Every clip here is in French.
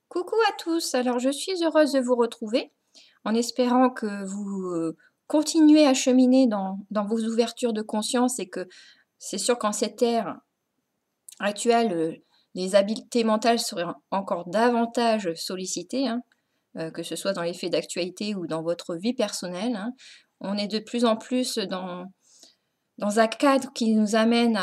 Coucou à tous, alors je suis heureuse de vous retrouver en espérant que vous continuez à cheminer dans vos ouvertures de conscience et que c'est sûr qu'en cette ère actuelle, les habiletés mentales seraient encore davantage sollicitées, hein, que ce soit dans les faits d'actualité ou dans votre vie personnelle, hein. On est de plus en plus dans un cadre qui nous amène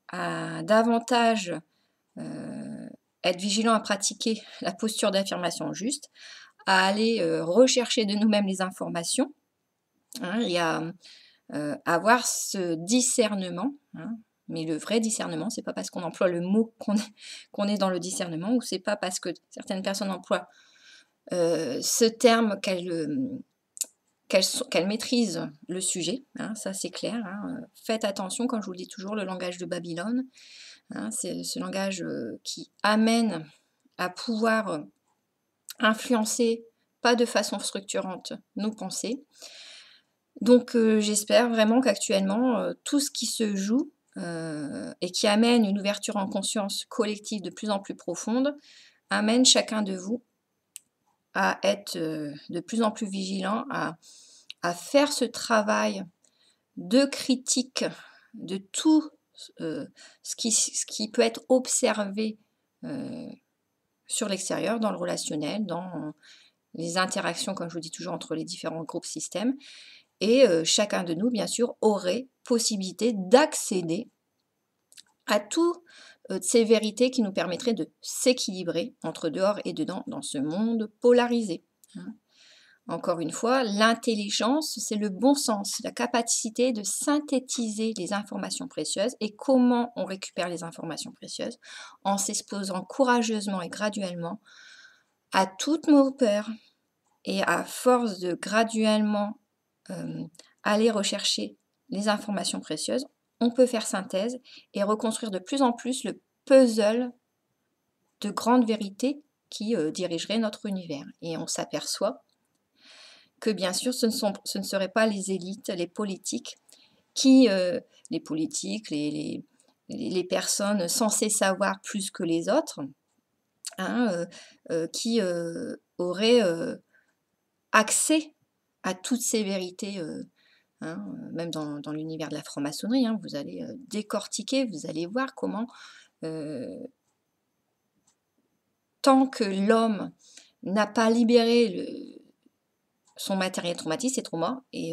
à davantage être vigilant à pratiquer la posture d'affirmation juste, à aller rechercher de nous-mêmes les informations, hein, et à avoir ce discernement, hein. Mais le vrai discernement, c'est pas parce qu'on emploie le mot qu'on est dans le discernement, ou c'est pas parce que certaines personnes emploient ce terme qu'elles maîtrisent le sujet, hein, ça c'est clair, hein. Faites attention, comme je vous le dis toujours, le langage de Babylone, hein, c'est ce langage qui amène à pouvoir influencer, pas de façon structurante, nos pensées. Donc j'espère vraiment qu'actuellement, tout ce qui se joue, et qui amène une ouverture en conscience collective de plus en plus profonde, amène chacun de vous à être, de plus en plus vigilant, à faire ce travail de critique de tout, ce qui peut être observé, heu, sur l'extérieur, dans le relationnel, dans les interactions, comme je vous dis toujours, entre les différents groupes systèmes. Et chacun de nous, bien sûr, aurait possibilité d'accéder à toutes ces vérités qui nous permettraient de s'équilibrer entre dehors et dedans dans ce monde polarisé, hein. Encore une fois, l'intelligence, c'est le bon sens, la capacité de synthétiser les informations précieuses. Et comment on récupère les informations précieuses? En s'exposant courageusement et graduellement à toutes nos peurs. Et à force de graduellement aller rechercher les informations précieuses, on peut faire synthèse et reconstruire de plus en plus le puzzle de grandes vérités qui dirigeraient notre univers. Et on s'aperçoit que bien sûr, ce ne seraient pas les élites, les politiques, qui, les personnes censées savoir plus que les autres, hein, qui auraient accès à toutes ces vérités, hein, même dans l'univers de la franc-maçonnerie, hein, vous allez décortiquer, vous allez voir comment, euh, tant que l'homme n'a pas libéré son matériel traumatique, ses traumas, et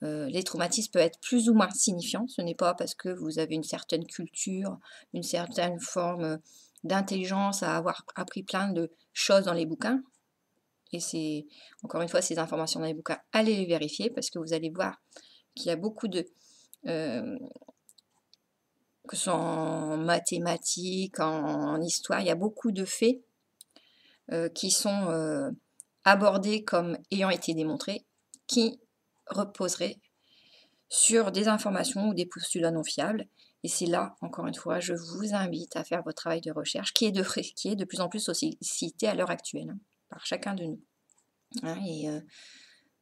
les traumatismes peuvent être plus ou moins signifiants. Ce n'est pas parce que vous avez une certaine culture, une certaine forme d'intelligence à avoir appris plein de choses dans les bouquins. Et c'est, encore une fois, ces informations dans les bouquins, allez les vérifier parce que vous allez voir qu'il y a beaucoup de, euh, que ce soit en mathématiques, en histoire, il y a beaucoup de faits qui sont abordés comme ayant été démontrés, qui reposeraient sur des informations ou des postulats non fiables. Et c'est là, encore une fois, je vous invite à faire votre travail de recherche, qui est de plus en plus sollicité à l'heure actuelle, hein, par chacun de nous, hein. Et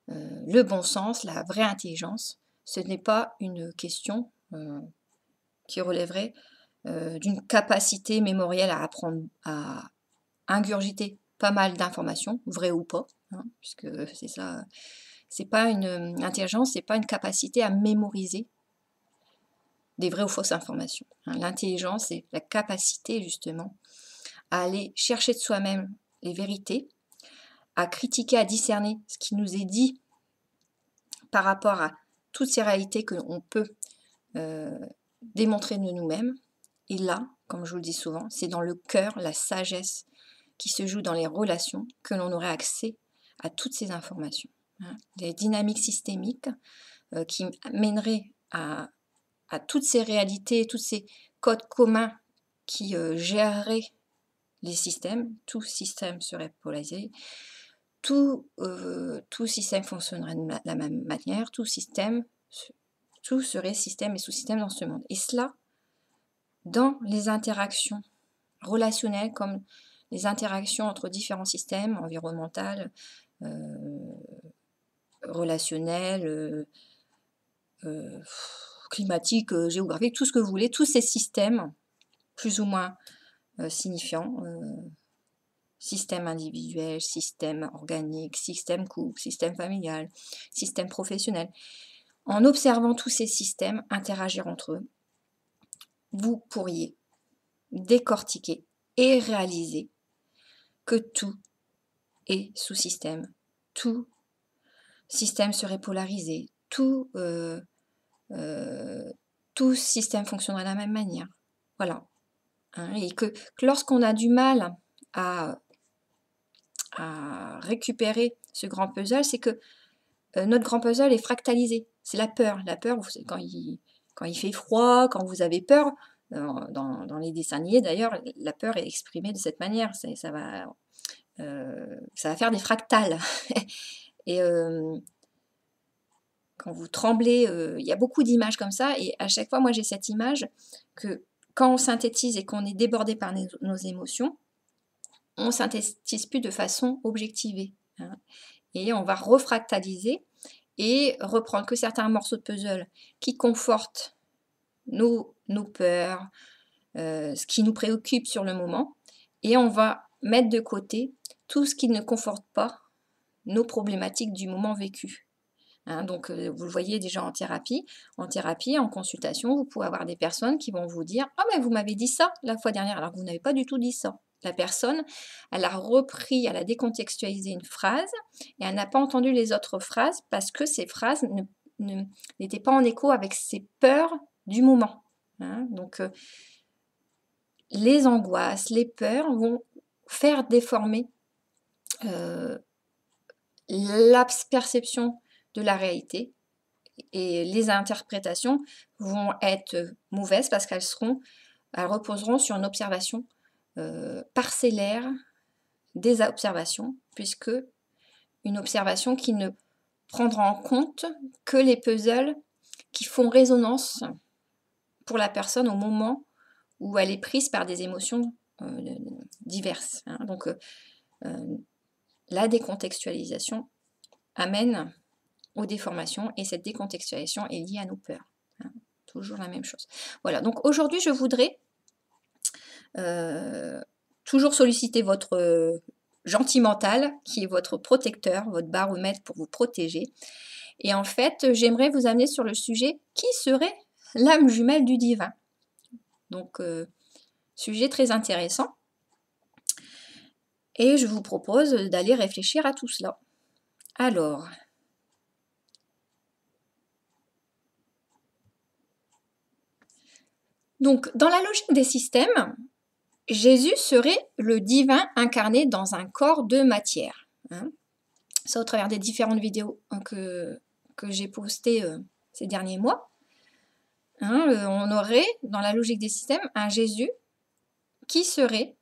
le bon sens, la vraie intelligence, ce n'est pas une question qui relèverait d'une capacité mémorielle à apprendre, à ingurgiter pas mal d'informations, vraies ou pas, hein, puisque c'est ça. C'est pas une intelligence, c'est pas une capacité à mémoriser des vraies ou fausses informations, hein. L'intelligence, c'est la capacité justement à aller chercher de soi-même les vérités, à critiquer, à discerner ce qui nous est dit par rapport à toutes ces réalités que l'on peut démontrer de nous-mêmes. Et là, comme je vous le dis souvent, c'est dans le cœur, la sagesse qui se joue dans les relations que l'on aurait accès à toutes ces informations, hein. Des dynamiques systémiques qui mèneraient à toutes ces réalités, tous ces codes communs qui géreraient les systèmes. Tout système serait polarisé, tout système fonctionnerait de la même manière, tout serait système et sous-système dans ce monde. Et cela, dans les interactions relationnelles, comme les interactions entre différents systèmes, environnementales, relationnelles, climatiques, géographiques, tout ce que vous voulez, tous ces systèmes, plus ou moins signifiants, système individuel, système organique, système couple, système familial, système professionnel. En observant tous ces systèmes interagir entre eux, vous pourriez décortiquer et réaliser que tout est sous-système, tout système serait polarisé, tout système fonctionnerait de la même manière. Voilà. Hein, et que lorsqu'on a du mal à récupérer ce grand puzzle, c'est que notre grand puzzle est fractalisé. C'est la peur. La peur, quand il fait froid, quand vous avez peur, dans les dessins animés d'ailleurs, la peur est exprimée de cette manière. Ça va faire des fractales. Et quand vous tremblez, il y a beaucoup d'images comme ça. Et à chaque fois, moi, j'ai cette image que quand on synthétise et qu'on est débordé par nos émotions, on ne synthétise plus de façon objectivée. Hein. Et on va refractaliser et reprendre que certains morceaux de puzzle qui confortent nos peurs, ce qui nous préoccupe sur le moment, et on va mettre de côté tout ce qui ne conforte pas nos problématiques du moment vécu. Hein, donc, vous le voyez déjà en thérapie, en consultation, vous pouvez avoir des personnes qui vont vous dire « Ah, mais vous m'avez dit ça la fois dernière », alors que vous n'avez pas du tout dit ça. La personne, elle a repris, elle a décontextualisé une phrase et elle n'a pas entendu les autres phrases parce que ces phrases n'étaient pas en écho avec ses peurs du moment. Hein. Donc, les angoisses, les peurs vont faire déformer la perception de la réalité et les interprétations vont être mauvaises parce qu'elles reposeront sur une observation parcellaire des observations, puisque une observation qui ne prendra en compte que les puzzles qui font résonance pour la personne au moment où elle est prise par des émotions diverses. Hein. Donc, la décontextualisation amène aux déformations et cette décontextualisation est liée à nos peurs. Hein. Toujours la même chose. Voilà, donc aujourd'hui je voudrais toujours solliciter votre gentil mental qui est votre protecteur, votre baromètre pour vous protéger. Et en fait, j'aimerais vous amener sur le sujet qui serait l'âme jumelle du divin. Donc, sujet très intéressant. Et je vous propose d'aller réfléchir à tout cela. Alors, donc dans la logique des systèmes, Jésus serait le divin incarné dans un corps de matière. Hein. Ça au travers des différentes vidéos que j'ai postées ces derniers mois. Hein, on aurait, dans la logique des systèmes, un Jésus qui serait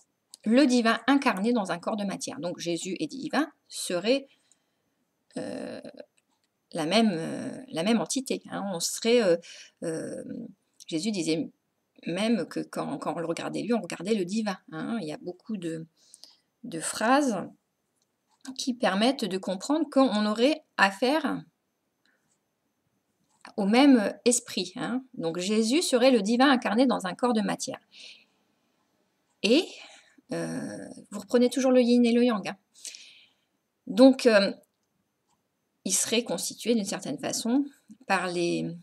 le divin incarné dans un corps de matière. Donc Jésus et divin seraient la même entité. Hein. On serait, Jésus disait même que quand on le regardait lui, on regardait le divin. Hein. Il y a beaucoup de phrases qui permettent de comprendre qu'on aurait affaire au même esprit. Hein. Donc Jésus serait le divin incarné dans un corps de matière. Et vous reprenez toujours le yin et le yang. Hein. Donc il serait constitué d'une certaine façon par les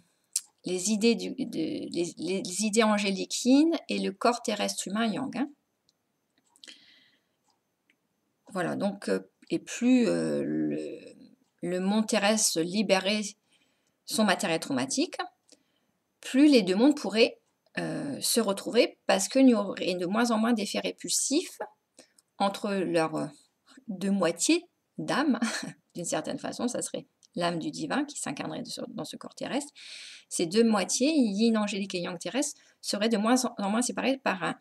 idées, les idées angéliques yin et le corps terrestre humain yang. Hein. Voilà, donc, et plus le monde terrestre libérait son matériel traumatique, plus les deux mondes pourraient se retrouver parce qu'il y aurait de moins en moins d'effets répulsifs entre leurs deux moitiés d'âme. D'une certaine façon, ça serait l'âme du divin qui s'incarnerait dans ce corps terrestre. Ces deux moitiés, yin angélique et yang terrestre, seraient de moins en moins séparées par un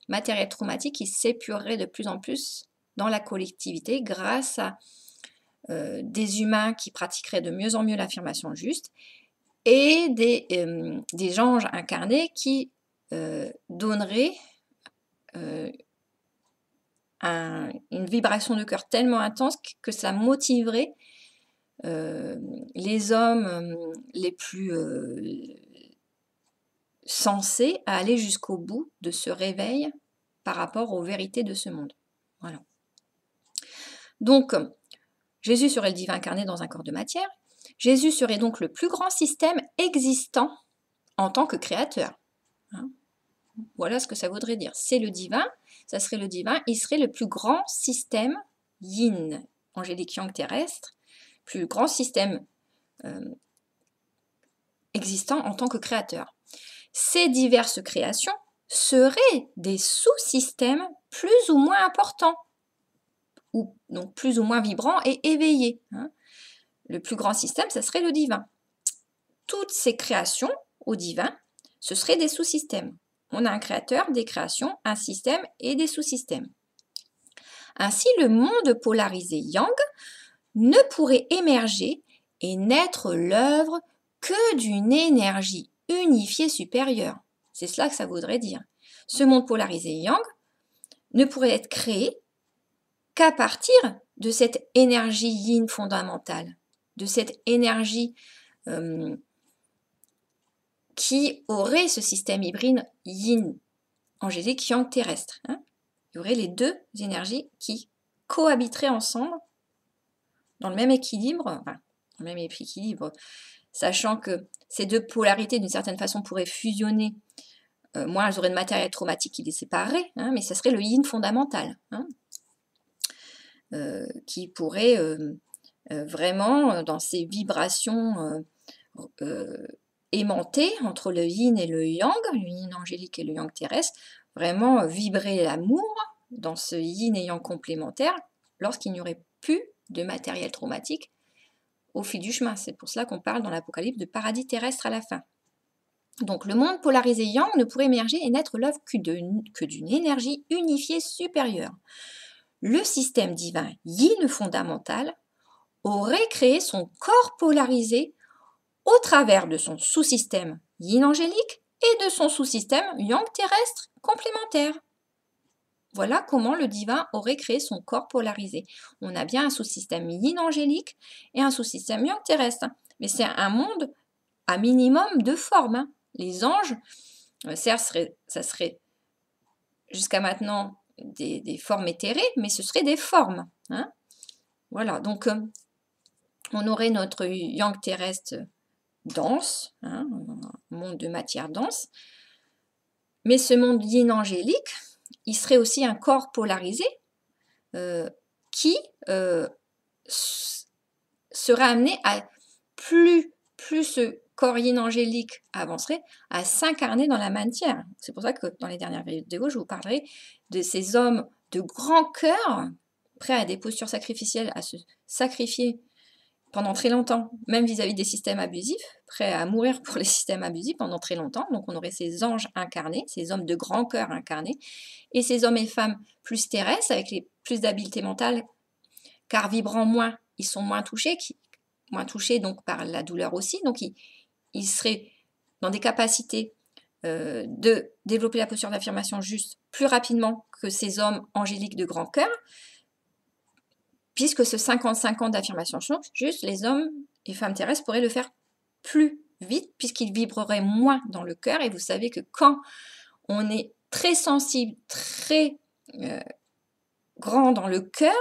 matériel traumatique qui s'épurerait de plus en plus dans la collectivité grâce à des humains qui pratiqueraient de mieux en mieux l'affirmation juste et des anges incarnés qui donneraient une vibration de cœur tellement intense que ça motiverait les hommes les plus sensés à aller jusqu'au bout de ce réveil par rapport aux vérités de ce monde. Voilà. Donc, Jésus serait le divin incarné dans un corps de matière. Jésus serait donc le plus grand système existant en tant que créateur. Hein. Voilà ce que ça voudrait dire. C'est le divin, ça serait le divin, il serait le plus grand système yin, angélique yang terrestre, plus grand système existant en tant que créateur. Ces diverses créations seraient des sous-systèmes plus ou moins importants, ou donc plus ou moins vibrants et éveillés. Hein. Le plus grand système, ça serait le divin. Toutes ces créations au divin, ce seraient des sous-systèmes. On a un créateur, des créations, un système et des sous-systèmes. Ainsi, le monde polarisé yang ne pourrait émerger et n'être l'œuvre que d'une énergie unifiée supérieure. C'est cela que ça voudrait dire. Ce monde polarisé yang ne pourrait être créé qu'à partir de cette énergie yin fondamentale, de cette énergie qui aurait ce système hybride yin, angélique, yang terrestre. Hein. Il y aurait les deux énergies qui cohabiteraient ensemble dans le même équilibre, enfin, dans le même équilibre, sachant que ces deux polarités, d'une certaine façon, pourraient fusionner. Moi, elles auraient une matériel traumatique qui les séparerait, hein, mais ça serait le yin fondamental, hein, qui pourrait vraiment, dans ces vibrations aimantées entre le yin et le yin angélique et le yang terrestre, vraiment vibrer l'amour dans ce yin et yang complémentaire lorsqu'il n'y aurait plus de matériel traumatique au fil du chemin. C'est pour cela qu'on parle dans l'Apocalypse de paradis terrestre à la fin. Donc le monde polarisé yang ne pourrait émerger et n'être l'œuvre que d'une énergie unifiée supérieure. Le système divin yin fondamental aurait créé son corps polarisé au travers de son sous-système yin angélique et de son sous-système yang terrestre complémentaire. Voilà comment le divin aurait créé son corps polarisé. On a bien un sous-système yin angélique et un sous-système yang terrestre. Mais c'est un monde à minimum de formes. Hein. Les anges, certes, ça serait jusqu'à maintenant des formes éthérées, mais ce seraient des formes. Hein. Voilà, donc on aurait notre yang terrestre dense, hein, un monde de matière dense. Mais ce monde yin angélique, il serait aussi un corps polarisé qui serait amené à plus ce corps yin angélique avancerait, à s'incarner dans la matière. C'est pour ça que dans les dernières vidéos, je vous parlerai de ces hommes de grand cœur, prêts à des postures sacrificielles, à se sacrifier pendant très longtemps, même vis-à-vis des systèmes abusifs, prêts à mourir pour les systèmes abusifs pendant très longtemps. Donc on aurait ces anges incarnés, ces hommes de grand cœur incarnés, et ces hommes et femmes plus terrestres, avec plus d'habileté mentale, car vibrant moins, ils sont moins touchés donc par la douleur aussi, donc ils seraient dans des capacités de développer la posture d'affirmation juste plus rapidement que ces hommes angéliques de grand cœur, puisque ce 50-50 d'affirmation juste, les hommes et femmes terrestres pourraient le faire plus vite, puisqu'ils vibreraient moins dans le cœur, et vous savez que quand on est très sensible, très grand dans le cœur,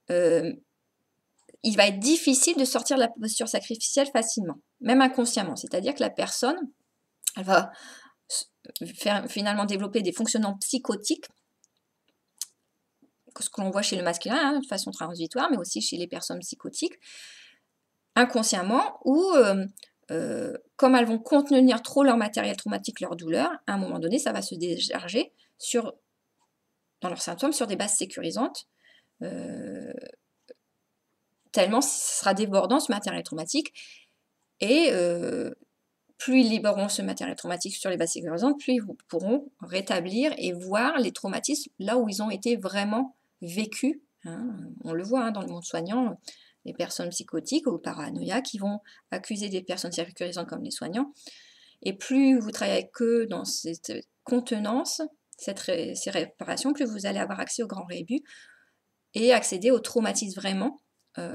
il va être difficile de sortir de la posture sacrificielle facilement, même inconsciemment. C'est-à-dire que la personne, elle va finalement développer des fonctionnements psychotiques, ce que l'on voit chez le masculin, hein, de façon transitoire, mais aussi chez les personnes psychotiques, inconsciemment, ou comme elles vont contenir trop leur matériel traumatique, leur douleur, à un moment donné, ça va se décharger dans leurs symptômes sur des bases sécurisantes, tellement ce sera débordant ce matériel traumatique, et plus ils libéreront ce matériel traumatique sur les bases sécurisantes, plus ils pourront rétablir et voir les traumatismes là où ils ont été vraiment vécus. Hein. On le voit hein, dans le monde soignant, les personnes psychotiques ou paranoïaques qui vont accuser des personnes sécurisantes comme les soignants. Et plus vous travaillez avec eux dans cette contenance, ces réparations, plus vous allez avoir accès au grand rébut et accéder aux traumatismes vraiment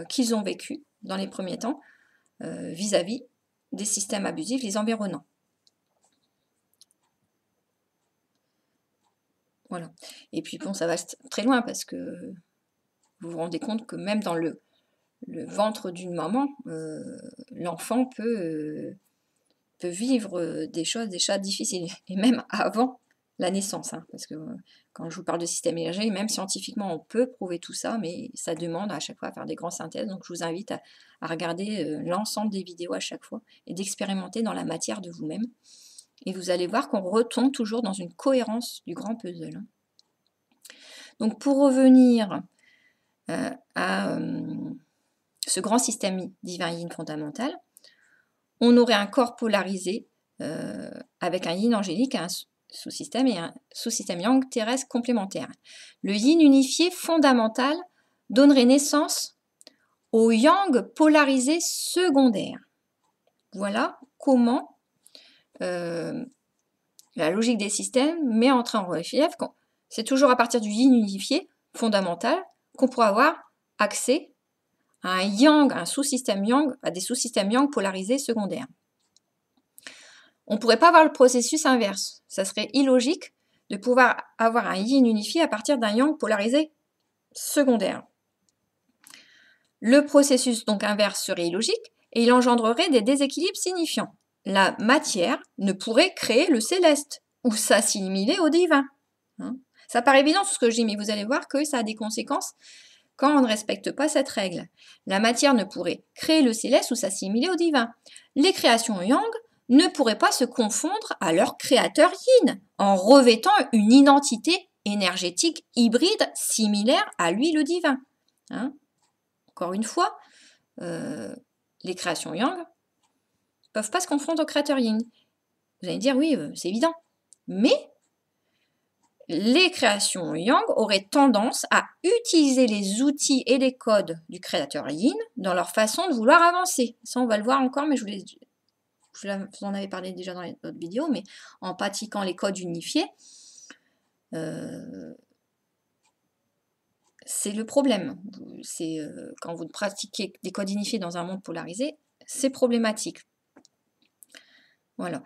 qu'ils ont vécu dans les premiers temps vis-à-vis des systèmes abusifs, les environnants. Voilà. Et puis bon, ça va très loin parce que vous vous rendez compte que même dans le ventre d'une maman, l'enfant peut vivre des choses difficiles, et même avant la naissance, hein, parce que quand je vous parle de système énergétique, même scientifiquement, on peut prouver tout ça, mais ça demande à chaque fois à faire des grandes synthèses. Donc je vous invite à regarder l'ensemble des vidéos à chaque fois et d'expérimenter dans la matière de vous-même. Et vous allez voir qu'on retombe toujours dans une cohérence du grand puzzle, hein. Donc pour revenir à ce grand système divin yin fondamental, on aurait un corps polarisé avec un yin angélique, un sous-système et un sous-système yang terrestre complémentaire. Le yin unifié fondamental donnerait naissance au yang polarisé secondaire. Voilà comment la logique des systèmes met en relief. C'est toujours à partir du yin unifié fondamental qu'on pourra avoir accès à un yang, un sous-système yang, à des sous-systèmes yang polarisés secondaires. On ne pourrait pas avoir le processus inverse. Ça serait illogique de pouvoir avoir un yin unifié à partir d'un yang polarisé secondaire. Le processus donc inverse serait illogique et il engendrerait des déséquilibres signifiants. La matière ne pourrait créer le céleste ou s'assimiler au divin. Ça paraît évident tout ce que je dis, mais vous allez voir que ça a des conséquences quand on ne respecte pas cette règle. La matière ne pourrait créer le céleste ou s'assimiler au divin. Les créations yang ne pourraient pas se confondre à leur créateur yin, en revêtant une identité énergétique hybride similaire à lui le divin. Encore une fois, les créations yang ne peuvent pas se confondre au créateur yin. Vous allez dire, oui, c'est évident. Mais les créations yang auraient tendance à utiliser les outils et les codes du créateur yin dans leur façon de vouloir avancer. Ça, on va le voir encore, mais je vous en avais parlé déjà dans les autres vidéos, mais en pratiquant les codes unifiés, c'est le problème. C'est quand vous pratiquez des codes unifiés dans un monde polarisé, c'est problématique. Voilà.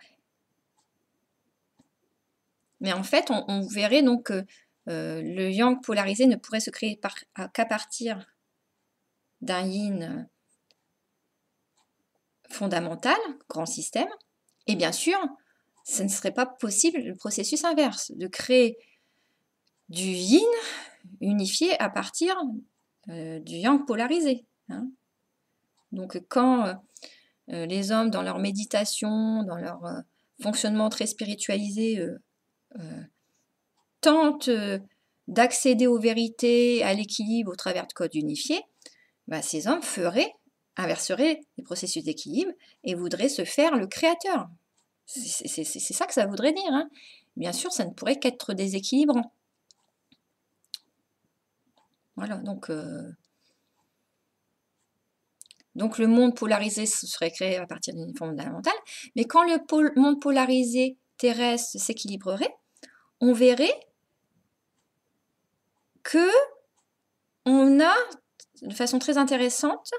Mais en fait, on verrait donc que le yang polarisé ne pourrait se créer qu'à partir d'un yin fondamental, grand système. Et bien sûr, ce ne serait pas possible le processus inverse, de créer du yin unifié à partir du yang polarisé. Donc quand les hommes, dans leur méditation, dans leur fonctionnement très spiritualisé, tentent d'accéder aux vérités, à l'équilibre au travers de codes unifiés, ces hommes inverseraient les processus d'équilibre et voudraient se faire le créateur. C'est ça que ça voudrait dire. Bien sûr, ça ne pourrait qu'être déséquilibrant. Voilà, donc le monde polarisé serait créé à partir d'une fondamentale, mais quand le monde polarisé terrestre s'équilibrerait, on verrait que on a, de façon très intéressante,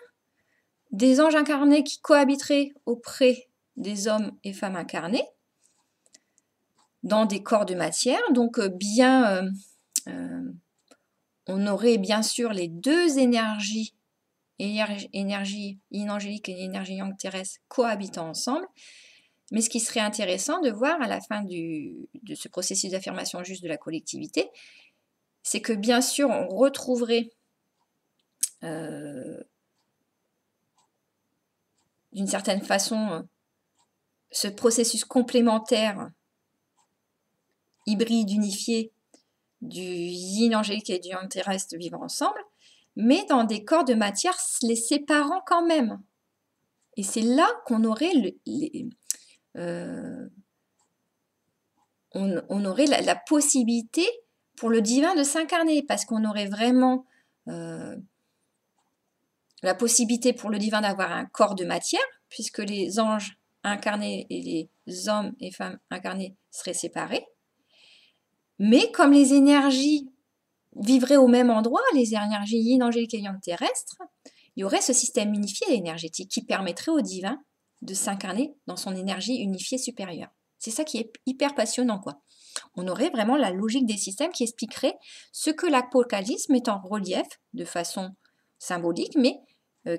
des anges incarnés qui cohabiteraient auprès des hommes et femmes incarnés dans des corps de matière. Donc on aurait bien sûr les deux énergie yin angélique et énergie yang terrestre cohabitant ensemble. Mais ce qui serait intéressant de voir à la fin de ce processus d'affirmation juste de la collectivité, c'est que bien sûr on retrouverait d'une certaine façon ce processus complémentaire hybride unifié du yin angélique et du yang terrestre vivant ensemble, mais dans des corps de matière les séparant quand même. Et c'est là qu'on aurait on aurait la possibilité pour le divin de s'incarner, parce qu'on aurait vraiment la possibilité pour le divin d'avoir un corps de matière, puisque les anges incarnés et les hommes et femmes incarnés seraient séparés. Mais comme les énergies vivraient au même endroit, les énergies yin angélique et yang terrestres, il y aurait ce système unifié énergétique qui permettrait au divin de s'incarner dans son énergie unifiée supérieure. C'est ça qui est hyper passionnant, quoi. On aurait vraiment la logique des systèmes qui expliquerait ce que l'apocalypse met en relief de façon symbolique, mais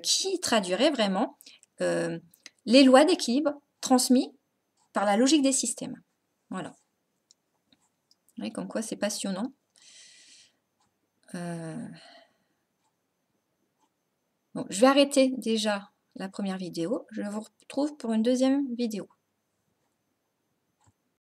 qui traduirait vraiment les lois d'équilibre transmises par la logique des systèmes. Voilà. Vous voyez, comme quoi c'est passionnant. Bon, je vais arrêter déjà la première vidéo. Je vous retrouve pour une deuxième vidéo.